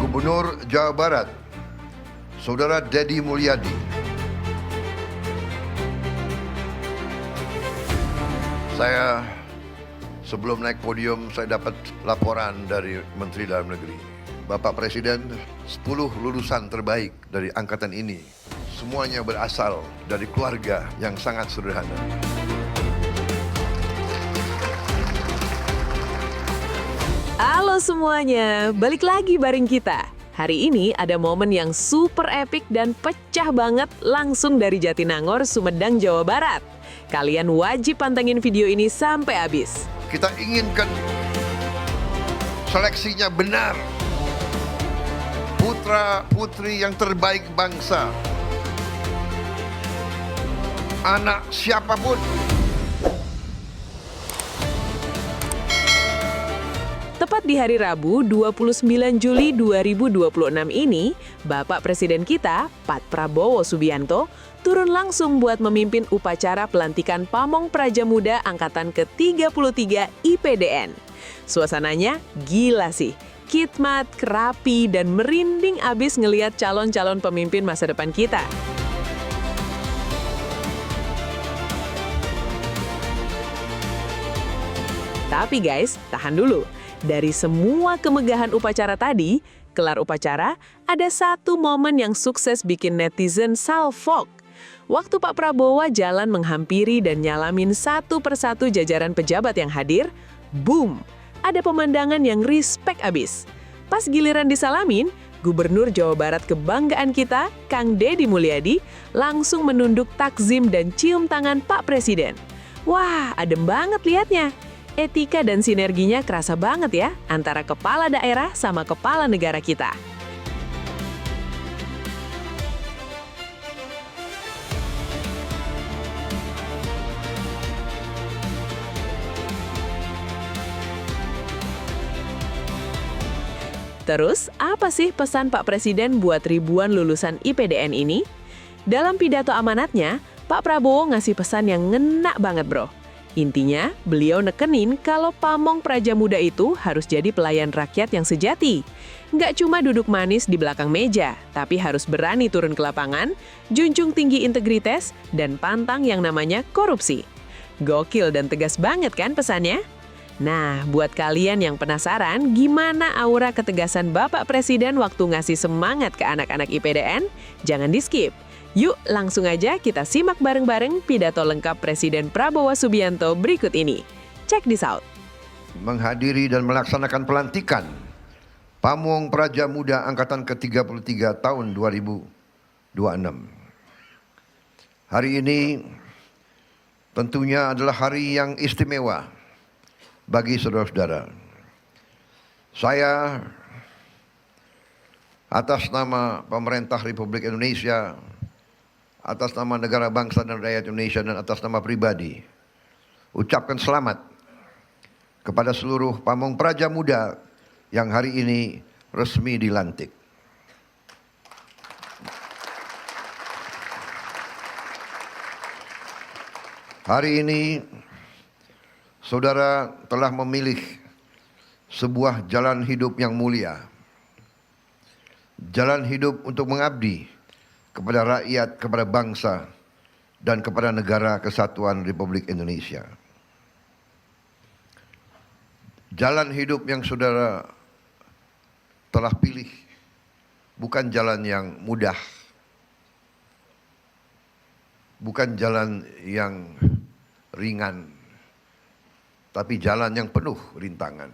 Gubernur Jawa Barat, Saudara Deddy Mulyadi. Saya sebelum naik podium saya dapat laporan dari Menteri Dalam Negeri. Bapak Presiden, 10 lulusan terbaik dari angkatan ini semuanya berasal dari keluarga yang sangat sederhana. Halo semuanya, balik lagi bareng kita. Hari ini ada momen yang super epic dan pecah banget langsung dari Jatinangor, Sumedang, Jawa Barat. Kalian wajib pantengin video ini sampai habis. Kita inginkan seleksinya benar. Putra-putri yang terbaik bangsa. Anak siapapun. Tepat di hari Rabu 29 Juli 2026 ini, Bapak Presiden kita, Pak Prabowo Subianto, turun langsung buat memimpin upacara pelantikan Pamong Praja Muda Angkatan ke-33 IPDN. Suasananya gila sih, khidmat, rapi, dan merinding abis ngeliat calon-calon pemimpin masa depan kita. Tapi guys, tahan dulu. Dari semua kemegahan upacara tadi, kelar upacara, ada satu momen yang sukses bikin netizen salfok. Waktu Pak Prabowo jalan menghampiri dan nyalamin satu persatu jajaran pejabat yang hadir, boom! Ada pemandangan yang respect abis. Pas giliran disalamin, Gubernur Jawa Barat kebanggaan kita, Kang Deddy Mulyadi, langsung menunduk takzim dan cium tangan Pak Presiden. Wah, adem banget liatnya. Etika dan sinerginya kerasa banget ya antara kepala daerah sama kepala negara kita. Terus, apa sih pesan Pak Presiden buat ribuan lulusan IPDN ini? Dalam pidato amanatnya, Pak Prabowo ngasih pesan yang ngena banget bro. Intinya, beliau nekenin kalau Pamong Praja Muda itu harus jadi pelayan rakyat yang sejati. Nggak cuma duduk manis di belakang meja, tapi harus berani turun ke lapangan, junjung tinggi integritas, dan pantang yang namanya korupsi. Gokil dan tegas banget kan pesannya? Nah, buat kalian yang penasaran gimana aura ketegasan Bapak Presiden waktu ngasih semangat ke anak-anak IPDN, jangan di-skip. Yuk, langsung aja kita simak bareng-bareng pidato lengkap Presiden Prabowo Subianto berikut ini. Check this out. Menghadiri dan melaksanakan pelantikan Pamong Praja Muda Angkatan ke-33 tahun 2026. Hari ini tentunya adalah hari yang istimewa bagi saudara-saudara. Saya atas nama pemerintah Republik Indonesia, atas nama negara bangsa dan rakyat Indonesia dan atas nama pribadi, ucapkan selamat kepada seluruh Pamong Praja Muda yang hari ini resmi dilantik. Hari ini, saudara telah memilih sebuah jalan hidup yang mulia. Jalan hidup untuk mengabdi kepada rakyat, kepada bangsa, dan kepada negara kesatuan Republik Indonesia. Jalan hidup yang saudara telah pilih bukan jalan yang mudah, bukan jalan yang ringan, tapi jalan yang penuh rintangan,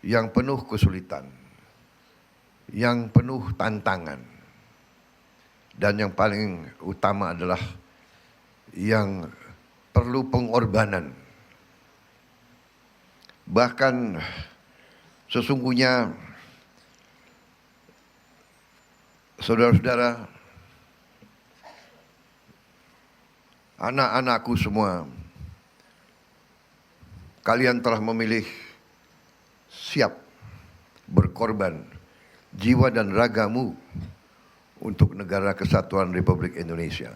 yang penuh kesulitan, yang penuh tantangan. Dan yang paling utama adalah yang perlu pengorbanan. Bahkan sesungguhnya saudara-saudara, anak-anakku semua, kalian telah memilih siap berkorban jiwa dan ragamu untuk negara kesatuan Republik Indonesia.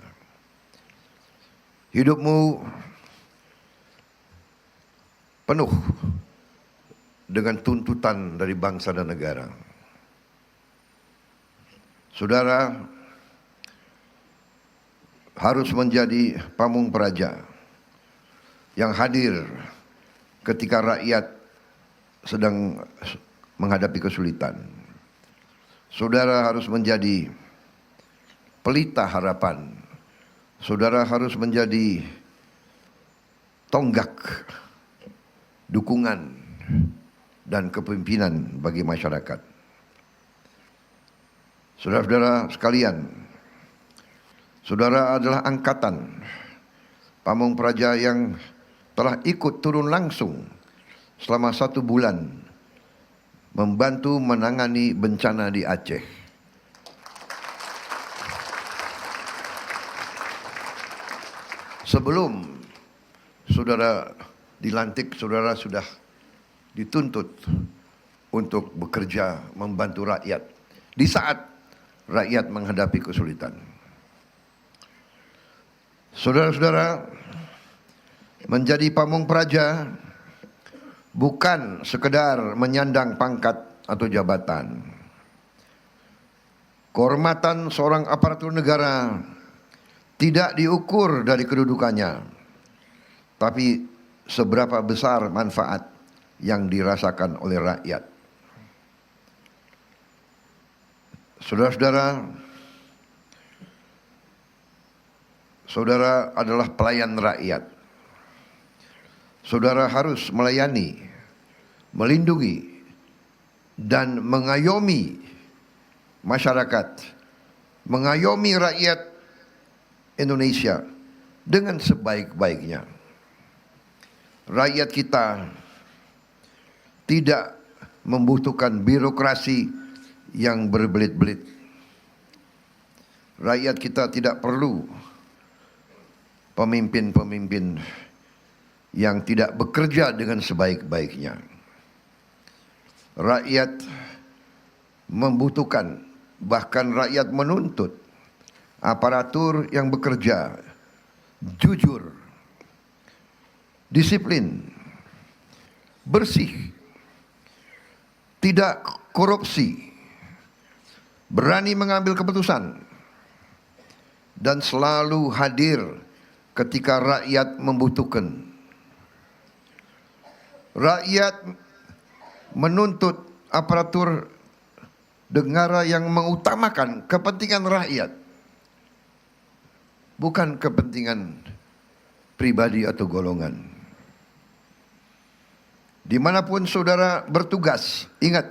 Hidupmu penuh dengan tuntutan dari bangsa dan negara. Saudara harus menjadi pamung praja yang hadir ketika rakyat sedang menghadapi kesulitan. Saudara harus menjadi pelita harapan. Saudara harus menjadi tonggak dukungan dan kepemimpinan bagi masyarakat. Saudara-saudara sekalian, saudara adalah angkatan pamung praja yang telah ikut turun langsung selama 1 bulan membantu menangani bencana di Aceh. Sebelum saudara dilantik, saudara sudah dituntut untuk bekerja membantu rakyat di saat rakyat menghadapi kesulitan. Saudara-saudara, menjadi pamung praja bukan sekedar menyandang pangkat atau jabatan. Kehormatan seorang aparatur negara tidak diukur dari kedudukannya, tapi seberapa besar manfaat yang dirasakan oleh rakyat. Saudara-saudara, saudara adalah pelayan rakyat. Saudara harus melayani, melindungi, dan mengayomi masyarakat, mengayomi rakyat Indonesia dengan sebaik-baiknya. Rakyat kita tidak membutuhkan birokrasi yang berbelit-belit. Rakyat kita tidak perlu pemimpin-pemimpin yang tidak bekerja dengan sebaik-baiknya. Rakyat membutuhkan, bahkan rakyat menuntut aparatur yang bekerja jujur, disiplin, bersih, tidak korupsi, berani mengambil keputusan, dan selalu hadir ketika rakyat membutuhkan. Rakyat menuntut aparatur negara yang mengutamakan kepentingan rakyat, bukan kepentingan pribadi atau golongan. Dimanapun saudara bertugas, ingat,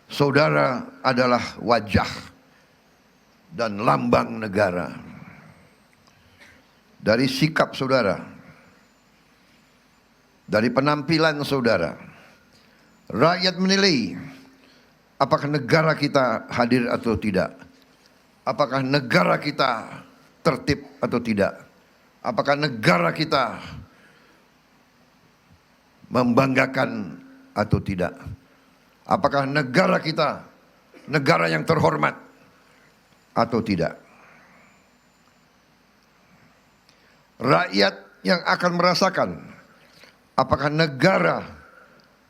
saudara adalah wajah dan lambang negara. Dari sikap saudara, dari penampilan saudara, rakyat menilai apakah negara kita hadir atau tidak. Apakah negara kita tertib atau tidak. Apakah negara kita membanggakan atau tidak. Apakah negara kita negara yang terhormat atau tidak. Rakyat yang akan merasakan apakah negara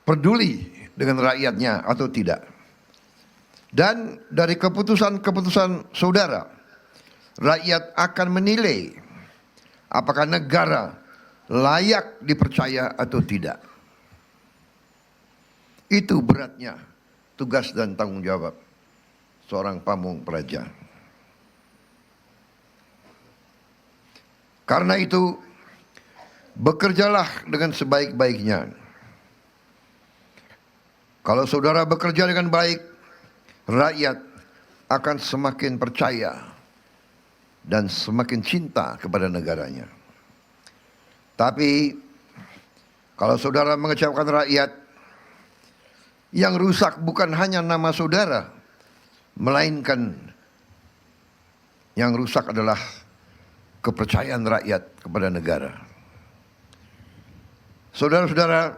peduli dengan rakyatnya atau tidak. Dan dari keputusan-keputusan saudara, rakyat akan menilai apakah negara layak dipercaya atau tidak. Itu beratnya tugas dan tanggung jawab seorang pamung praja. Karena itu, bekerjalah dengan sebaik-baiknya. Kalau saudara bekerja dengan baik, rakyat akan semakin percaya dan semakin cinta kepada negaranya. Tapi kalau saudara mengecewakan rakyat, yang rusak bukan hanya nama saudara, melainkan yang rusak adalah kepercayaan rakyat kepada negara. Saudara-saudara,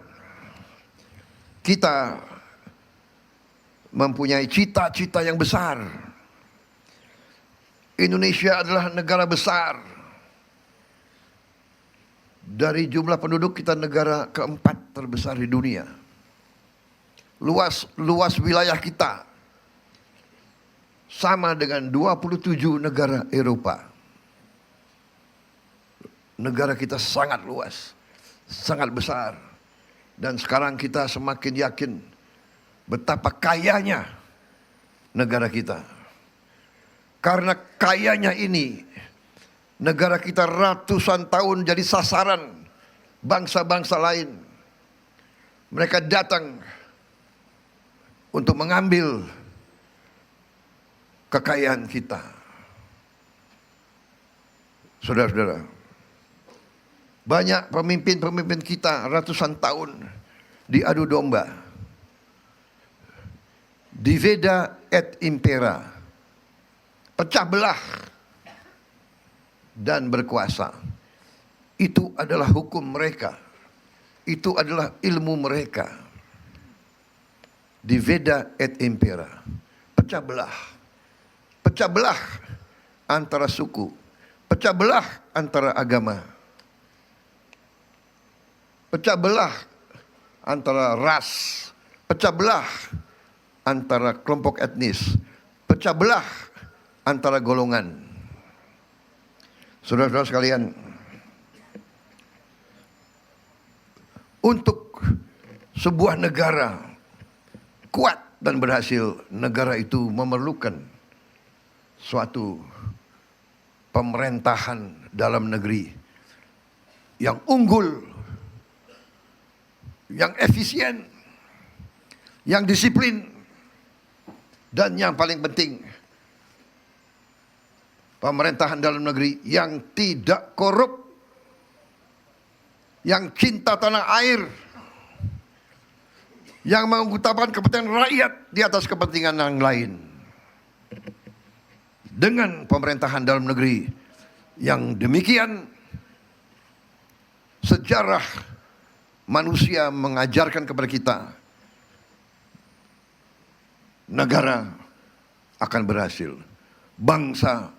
kita mempunyai cita-cita yang besar. Indonesia adalah negara besar. Dari jumlah penduduk kita negara keempat terbesar di dunia. Luas wilayah kita sama dengan 27 negara Eropa. Negara kita sangat luas, sangat besar. Dan sekarang kita semakin yakin betapa kayanya negara kita. Karena kayanya ini, negara kita ratusan tahun jadi sasaran bangsa-bangsa lain. Mereka datang untuk mengambil kekayaan kita. Saudara-saudara, banyak pemimpin-pemimpin kita ratusan tahun diadu domba. Divida et impera. Pecah belah dan berkuasa. Itu adalah hukum mereka. Itu adalah ilmu mereka. Divida et impera. Pecah belah. Pecah belah antara suku. Pecah belah antara agama. Pecah belah antara ras. Pecah belah antara kelompok etnis. Pecah belah antara golongan. Saudara-saudara sekalian, untuk sebuah negara kuat dan berhasil, negara itu memerlukan suatu pemerintahan dalam negeri yang unggul, yang efisien, yang disiplin, dan yang paling penting, pemerintahan dalam negeri yang tidak korup, yang cinta tanah air, yang mengutamakan kepentingan rakyat di atas kepentingan yang lain. Dengan pemerintahan dalam negeri yang demikian, sejarah manusia mengajarkan kepada kita, negara akan berhasil, bangsa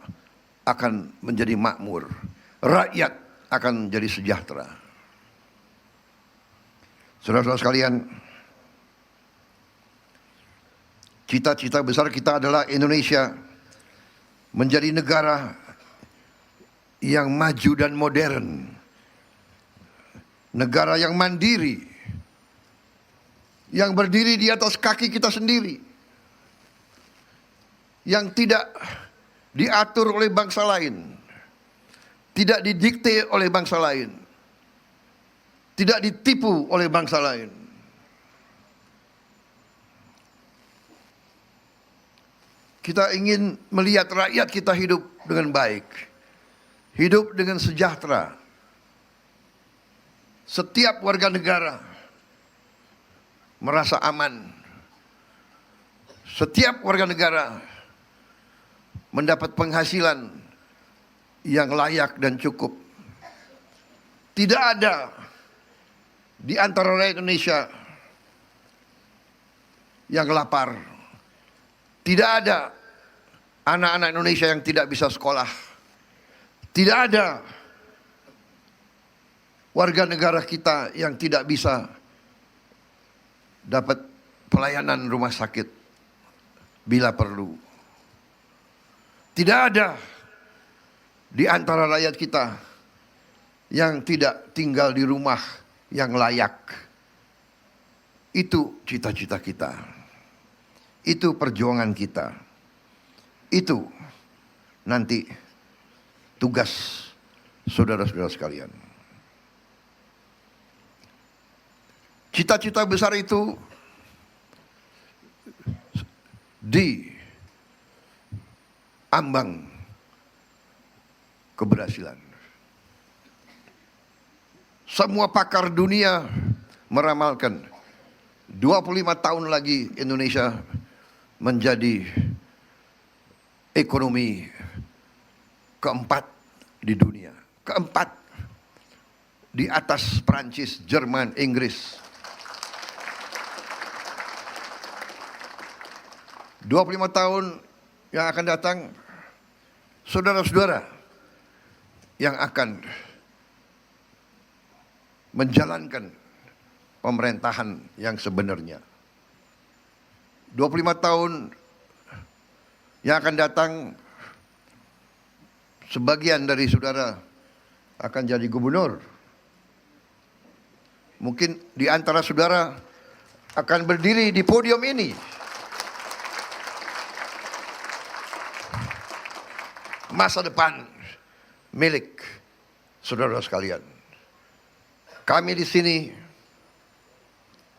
akan menjadi makmur, rakyat akan menjadi sejahtera. Saudara-saudara sekalian, cita-cita besar kita adalah Indonesia menjadi negara yang maju dan modern, negara yang mandiri, yang berdiri di atas kaki kita sendiri, yang tidak diatur oleh bangsa lain, tidak didikte oleh bangsa lain, tidak ditipu oleh bangsa lain. Kita ingin melihat rakyat kita hidup dengan baik, hidup dengan sejahtera. Setiap warga negara merasa aman. Setiap warga negara mendapat penghasilan yang layak dan cukup. Tidak ada di antara rakyat Indonesia yang lapar. Tidak ada anak-anak Indonesia yang tidak bisa sekolah. Tidak ada warga negara kita yang tidak bisa dapat pelayanan rumah sakit bila perlu. Tidak ada di antara rakyat kita yang tidak tinggal di rumah yang layak. Itu cita-cita kita. Itu perjuangan kita. Itu nanti tugas saudara-saudara sekalian. Cita-cita besar itu di ambang keberhasilan. Semua pakar dunia meramalkan 25 tahun lagi Indonesia menjadi ekonomi keempat di dunia. Keempat di atas Prancis, Jerman, Inggris. 25 tahun yang akan datang, saudara-saudara yang akan menjalankan pemerintahan yang sebenarnya. 25 tahun yang akan datang, sebagian dari saudara akan jadi gubernur. Mungkin di antara saudara akan berdiri di podium ini. Masa depan milik saudara sekalian. Kami di sini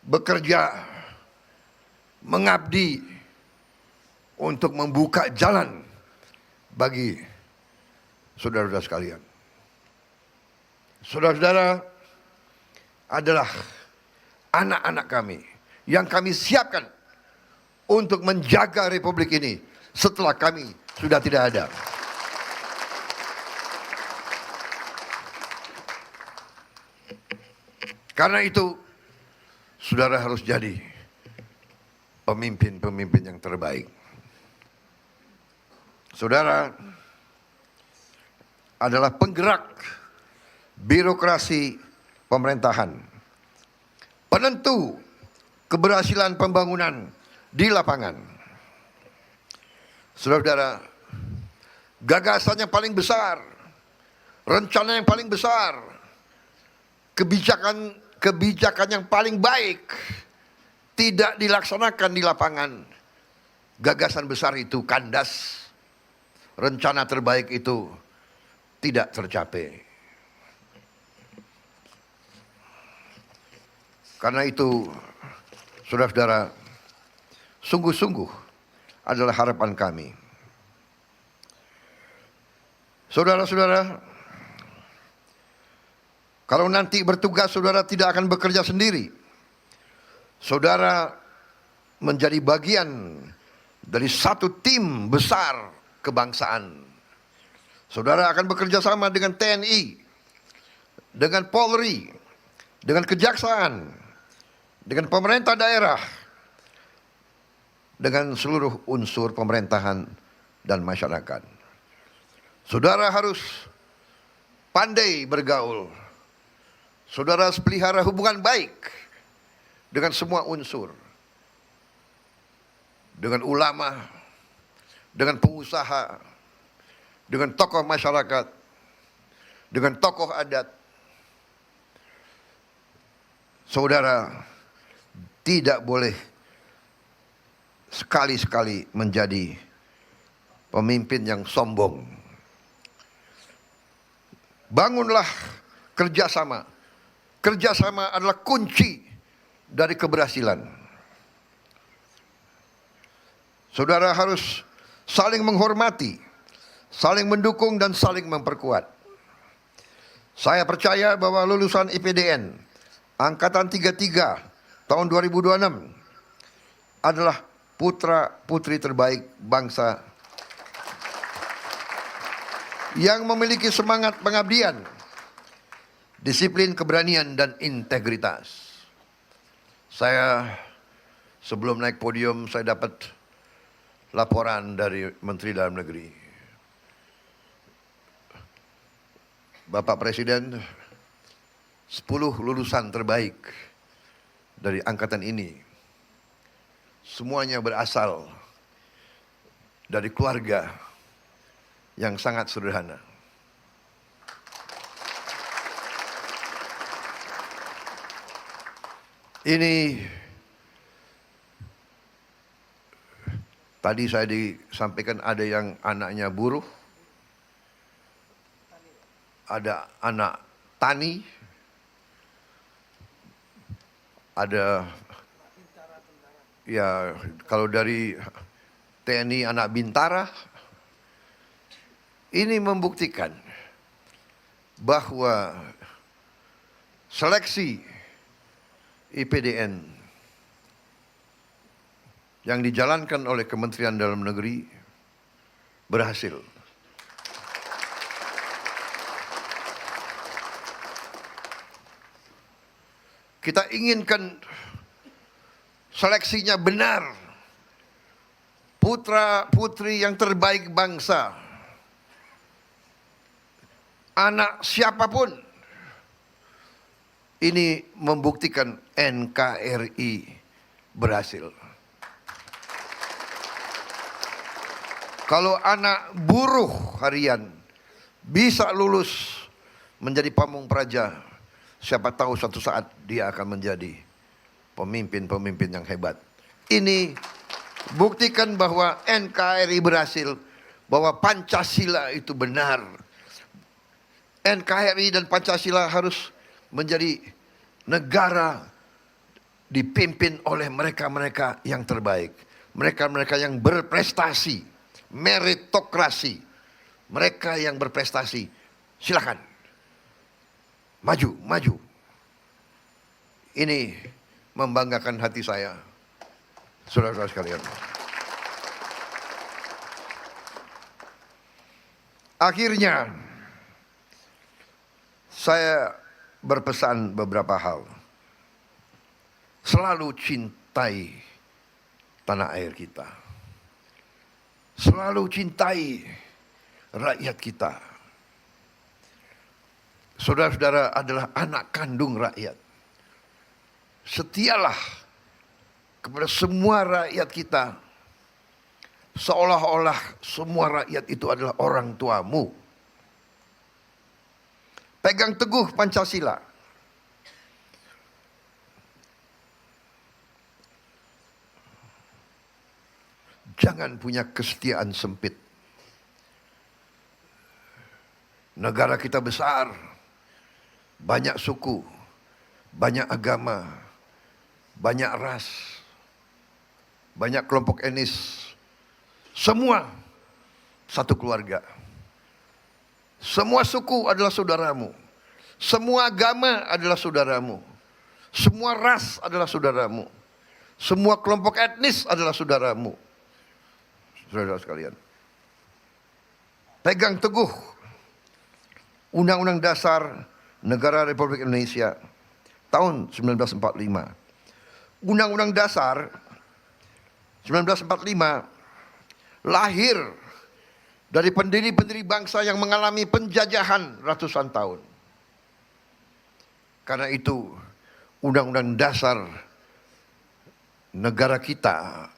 bekerja, mengabdi untuk membuka jalan bagi saudara-saudara sekalian. Saudara-saudara adalah anak-anak kami yang kami siapkan untuk menjaga republik ini setelah kami sudah tidak ada. Karena itu, saudara harus jadi pemimpin-pemimpin yang terbaik. Saudara adalah penggerak birokrasi pemerintahan, penentu keberhasilan pembangunan di lapangan. Saudara-saudara, gagasan yang paling besar, rencana yang paling besar, kebijakan yang paling baik tidak dilaksanakan di lapangan. Gagasan besar itu kandas, rencana terbaik itu tidak tercapai. Karena itu, saudara-saudara, sungguh-sungguh adalah harapan kami. Saudara-saudara, kalau nanti bertugas, saudara tidak akan bekerja sendiri. Saudara menjadi bagian dari satu tim besar kebangsaan. Saudara akan bekerja sama dengan TNI, dengan Polri, dengan Kejaksaan, dengan pemerintah daerah, dengan seluruh unsur pemerintahan dan masyarakat. Saudara harus pandai bergaul. Saudara harus pelihara hubungan baik dengan semua unsur. Dengan ulama, dengan pengusaha, dengan tokoh masyarakat, dengan tokoh adat. Saudara tidak boleh sekali-sekali menjadi pemimpin yang sombong. Bangunlah kerjasama. Kerjasama adalah kunci dari keberhasilan. Saudara harus saling menghormati, saling mendukung dan saling memperkuat. Saya percaya bahwa lulusan IPDN Angkatan 33 tahun 2026 adalah putra-putri terbaik bangsa yang memiliki semangat pengabdian, disiplin, keberanian, dan integritas. Saya sebelum naik podium, saya dapat laporan dari Menteri Dalam Negeri. Bapak Presiden, 10 lulusan terbaik dari angkatan ini semuanya berasal dari keluarga yang sangat sederhana. Ini tadi saya disampaikan ada yang anaknya buruh, ada anak tani, ada ya kalau dari TNI anak bintara. Ini membuktikan bahwa seleksi IPDN yang dijalankan oleh Kementerian Dalam Negeri berhasil. Kita inginkan seleksinya benar. Putra-putri yang terbaik bangsa. Anak siapapun. Ini membuktikan NKRI berhasil. Kalau anak buruh harian bisa lulus menjadi pamung praja, siapa tahu suatu saat dia akan menjadi pemimpin-pemimpin yang hebat. Ini buktikan bahwa NKRI berhasil, bahwa Pancasila itu benar. NKRI dan Pancasila harus menjadi negara dipimpin oleh mereka-mereka yang terbaik. Mereka-mereka yang berprestasi, meritokrasi. Mereka yang berprestasi, silakan. Maju, maju. Ini membanggakan hati saya, saudara-saudara sekalian. Akhirnya, saya berpesan beberapa hal. Selalu cintai tanah air kita. Selalu cintai rakyat kita. Saudara-saudara adalah anak kandung rakyat. Setialah kepada semua rakyat kita, seolah-olah semua rakyat itu adalah orang tuamu. Pegang teguh Pancasila. Jangan punya kesetiaan sempit. Negara kita besar, banyak suku, banyak agama, banyak ras, banyak kelompok etnis. Semua satu keluarga. Semua suku adalah saudaramu. Semua agama adalah saudaramu. Semua ras adalah saudaramu. Semua kelompok etnis adalah saudaramu. Saudara sekalian, pegang teguh Undang-Undang Dasar Negara Republik Indonesia tahun 1945. Undang-Undang Dasar 1945 lahir dari pendiri-pendiri bangsa yang mengalami penjajahan ratusan tahun. Karena itu, Undang-Undang Dasar negara kita,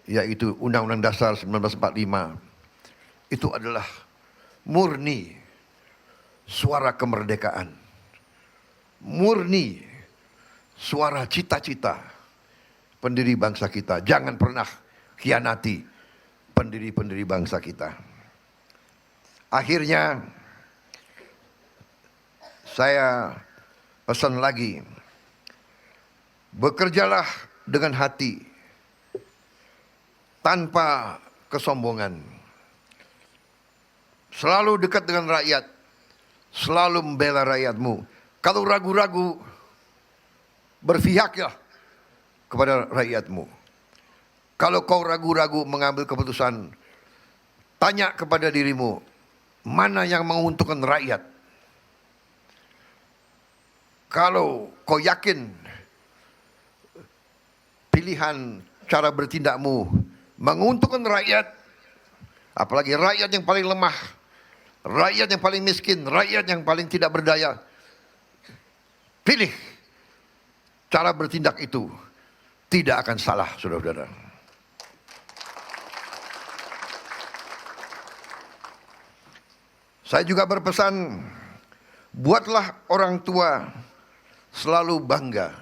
yaitu Undang-Undang Dasar 1945, itu adalah murni suara kemerdekaan. Murni suara cita-cita pendiri bangsa kita. Jangan pernah khianati pendiri-pendiri bangsa kita. Akhirnya saya pesan lagi, bekerjalah dengan hati tanpa kesombongan. Selalu dekat dengan rakyat, selalu membela rakyatmu. Kalau ragu-ragu, berpihaklah kepada rakyatmu. Kalau kau ragu-ragu mengambil keputusan, tanya kepada dirimu, mana yang menguntungkan rakyat? Kalau kau yakin pilihan cara bertindakmu menguntungkan rakyat, apalagi rakyat yang paling lemah, rakyat yang paling miskin, rakyat yang paling tidak berdaya, pilih cara bertindak itu. Tidak akan salah, saudara-saudara. Saya juga berpesan, buatlah orang tua selalu bangga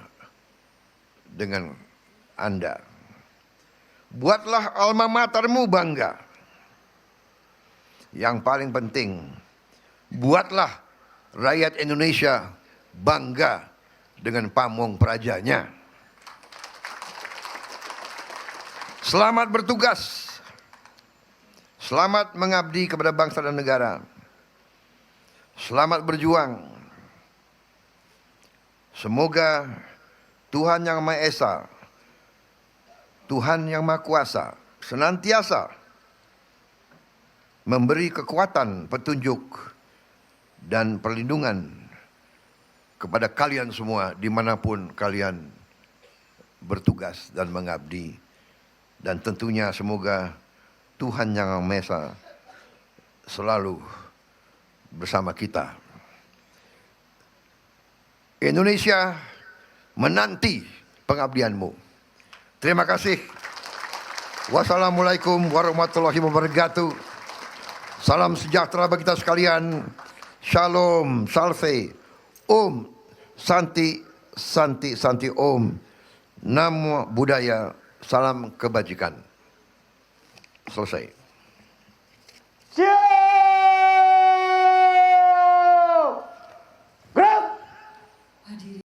dengan Anda. Buatlah alma matermu bangga. Yang paling penting, buatlah rakyat Indonesia bangga dengan pamong prajanya. Selamat bertugas. Selamat mengabdi kepada bangsa dan negara. Selamat berjuang. Semoga Tuhan Yang Maha Esa, Tuhan Yang Maha Kuasa, senantiasa memberi kekuatan, petunjuk, dan perlindungan kepada kalian semua dimanapun kalian bertugas dan mengabdi. Dan tentunya semoga Tuhan Yang Maha Esa selalu bersama kita. Indonesia menanti pengabdianmu. Terima kasih. Wassalamualaikum warahmatullahi wabarakatuh. Salam sejahtera bagi kita sekalian. Shalom, salve, Om, Santi, Santi, Santi Om. Namo Buddhaya, salam kebajikan. Selesai.